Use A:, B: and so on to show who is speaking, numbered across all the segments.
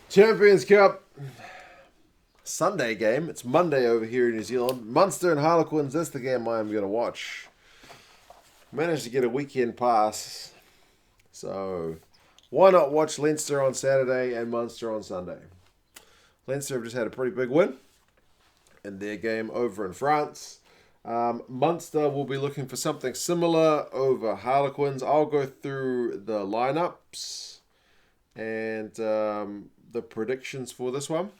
A: Champions Cup Sunday game. It's Monday over here in New Zealand. Munster and Harlequins. That's the game I am going to watch. Managed to get a weekend pass, so why not watch Leinster on Saturday and Munster on Sunday? Leinster have just had a pretty big win in their game over in France. Munster will be looking for something similar over Harlequins. I'll go through the lineups and the predictions for this one,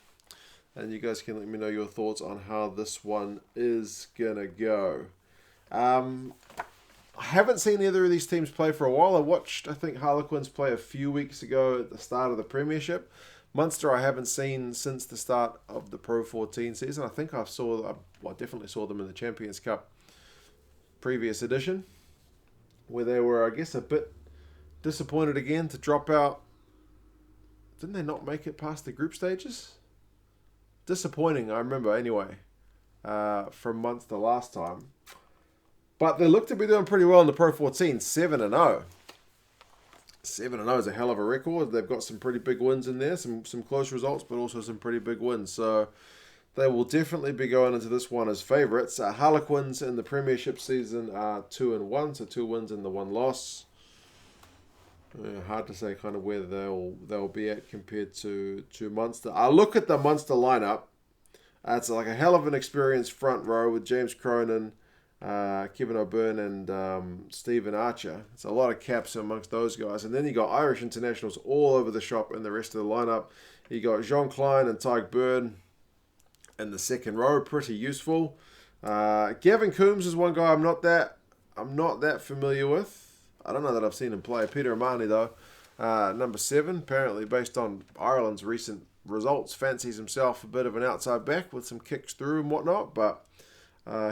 A: and you guys can let me know your thoughts on how this one is gonna go. I haven't seen either of these teams play for a while. I think Harlequins play a few weeks ago at the start of the Premiership. Munster I haven't seen since the start of the Pro 14 season. I think I definitely saw them in the Champions Cup previous edition, where they were, I guess, a bit disappointed again to drop out. Didn't they not make it past the group stages? Disappointing, I remember anyway, from Munster last time. But they look to be doing pretty well in the Pro 14, 7-0. 7-0 is a hell of a record. They've got some pretty big wins in there, some close results, but also some pretty big wins. So they will definitely be going into this one as favourites. Harlequins in the Premiership season are 2-1, so 2 wins and the 1 loss. Hard to say kind of where they'll be at compared to Munster. I look at the Munster lineup. It's like a hell of an experienced front row with James Cronin, Kevin O'Byrne and Stephen Archer. It's a lot of caps amongst those guys. And then you got Irish internationals all over the shop in the rest of the lineup. You got Jean Klein and Tyke Byrne in the second row, pretty useful. Gavin Coombs is one guy I'm not that familiar with. I don't know that I've seen him play. Peter Amani though, number 7, apparently based on Ireland's recent results, fancies himself a bit of an outside back with some kicks through and whatnot, but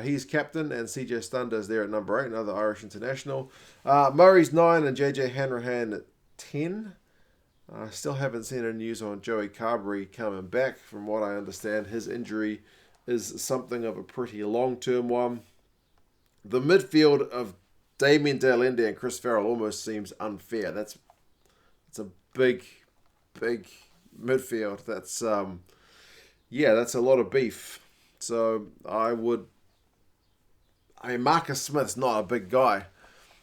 A: he's captain, and CJ Stunder's there at number 8, another Irish international. Murray's 9 and JJ Hanrahan at 10. I still haven't seen any news on Joey Carberry coming back. From what I understand, his injury is something of a pretty long-term one. The midfield of Damien Dale Indy and Chris Farrell almost seems unfair. It's a big midfield. That's a lot of beef. So Marcus Smith's not a big guy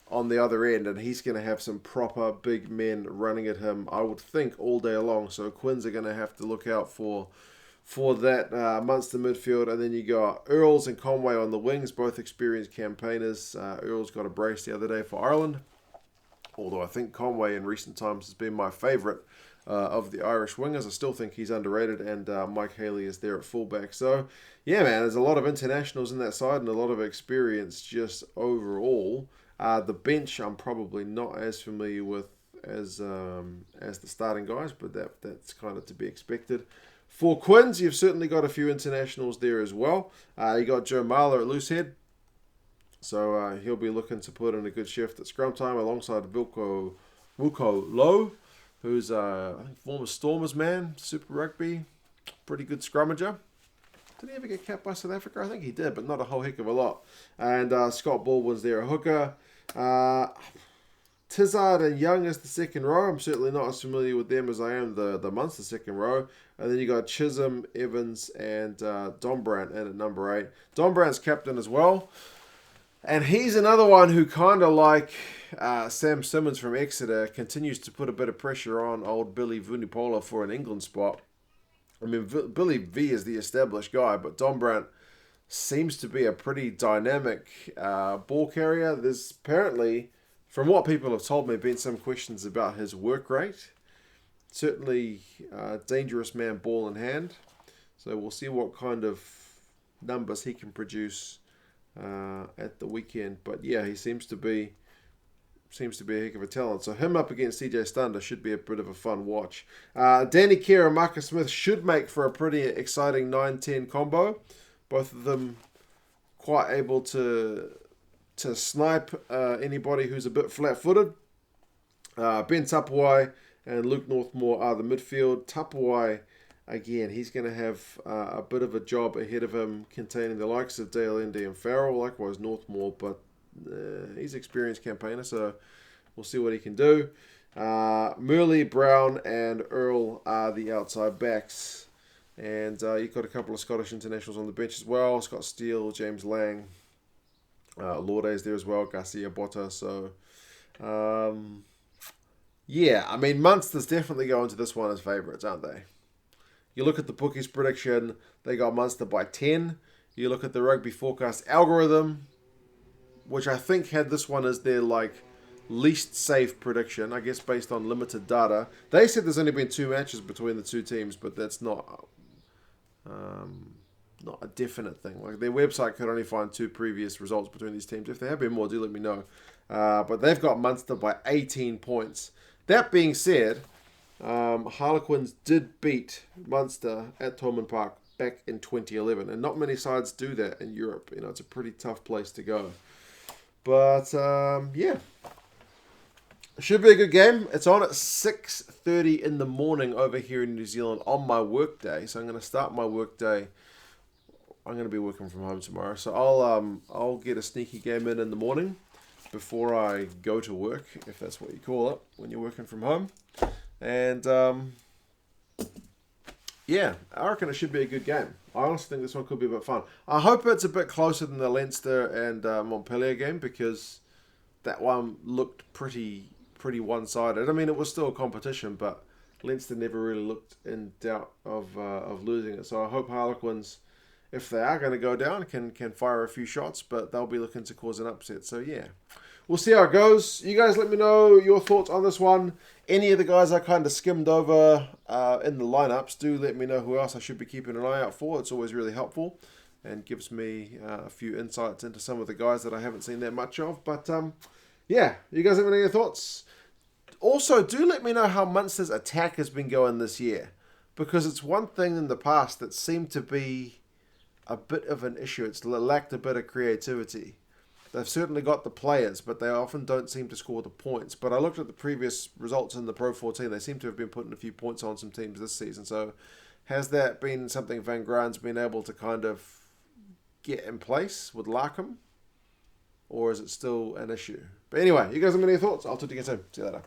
A: on the other end, and he's going to have some proper big men running at him, I would think, all day long. So Quins are going to have to look out for that Munster midfield. And then you got Earls and Conway on the wings, both experienced campaigners. Earls got a brace the other day for Ireland, although I think Conway in recent times has been my favourite of the Irish wingers. I still think he's underrated, and Mike Haley is there at fullback. So, yeah, man, there's a lot of internationals in that side and a lot of experience just overall. The bench I'm probably not as familiar with as the starting guys, but that's kind of to be expected. For Quins, you've certainly got a few internationals there as well. You got Joe Marler at loosehead, so he'll be looking to put in a good shift at scrum time alongside Wuko Lowe, who's I think former Stormers man, Super Rugby, pretty good scrummager. Did he ever get capped by South Africa? I think he did, but not a whole heck of a lot. And Scott Baldwin's there, a hooker. Tizard and Young is the second row. I'm certainly not as familiar with them as I am the Munster second row. And then you got Chisholm, Evans, and Dombrandt in at number 8. Dombrandt's captain as well. And he's another one who kind of like Sam Simmons from Exeter continues to put a bit of pressure on old Billy Vunipola for an England spot. I mean, Billy V is the established guy, but Dombrandt seems to be a pretty dynamic ball carrier. There's apparently, from what people have told me, been some questions about his work rate. Certainly dangerous man ball in hand. So we'll see what kind of numbers he can produce at the weekend. But yeah, he seems to be a heck of a talent. So him up against CJ Stunder should be a bit of a fun watch. Danny Kerr and Marcus Smith should make for a pretty exciting 9-10 combo. Both of them quite able to snipe anybody who's a bit flat-footed. Ben Tapawai and Luke Northmore are the midfield. Tapawai, again, he's going to have a bit of a job ahead of him containing the likes of Dale Indy and Farrell, likewise Northmore, but he's an experienced campaigner, so we'll see what he can do. Murley, Brown, and Earl are the outside backs. And you've got a couple of Scottish internationals on the bench as well. Scott Steele, James Lang. Lourdes there as well. Garcia Botta. So, yeah. I mean, Munster's definitely going to this one as favourites, aren't they? You look at the bookies' prediction. They got Munster by 10. You look at the Rugby Forecast algorithm, which I think had this one as their, least safe prediction, I guess based on limited data. They said there's only been 2 matches between the two teams, but that's not a definite thing. Like, their website could only find 2 previous results between these teams. If there have been more, do let me know. But they've got Munster by 18 points. That being said, Harlequins did beat Munster at Thomond Park back in 2011, and not many sides do that in Europe. You know, it's a pretty tough place to go. But yeah, it should be a good game. It's on at 6:30 in the morning over here in New Zealand on my work day. So I'm going to start my work day. I'm going to be working from home tomorrow, so I'll get a sneaky game in the morning before I go to work, if that's what you call it when you're working from home. And yeah, I reckon it should be a good game. I honestly think this one could be a bit fun. I hope it's a bit closer than the Leinster and Montpellier game, because that one looked pretty one-sided. I mean, it was still a competition, but Leinster never really looked in doubt of losing it. So I hope Harlequins, if they are going to go down, can fire a few shots, but they'll be looking to cause an upset. So yeah, we'll see how it goes. You guys let me know your thoughts on this one. Any of the guys I kind of skimmed over in the lineups, do let me know who else I should be keeping an eye out for. It's always really helpful and gives me a few insights into some of the guys that I haven't seen that much of. But yeah, you guys have any thoughts? Also, do let me know how Munster's attack has been going this year, because it's one thing in the past that seemed to be a bit of an issue. It's lacked a bit of creativity. They've certainly got the players, but they often don't seem to score the points. But I looked at the previous results in the Pro 14. They seem to have been putting a few points on some teams this season. So has that been something Van Graan's been able to kind of get in place with Larkham? Or is it still an issue? But anyway, you guys have any thoughts? I'll talk to you again soon. See you later.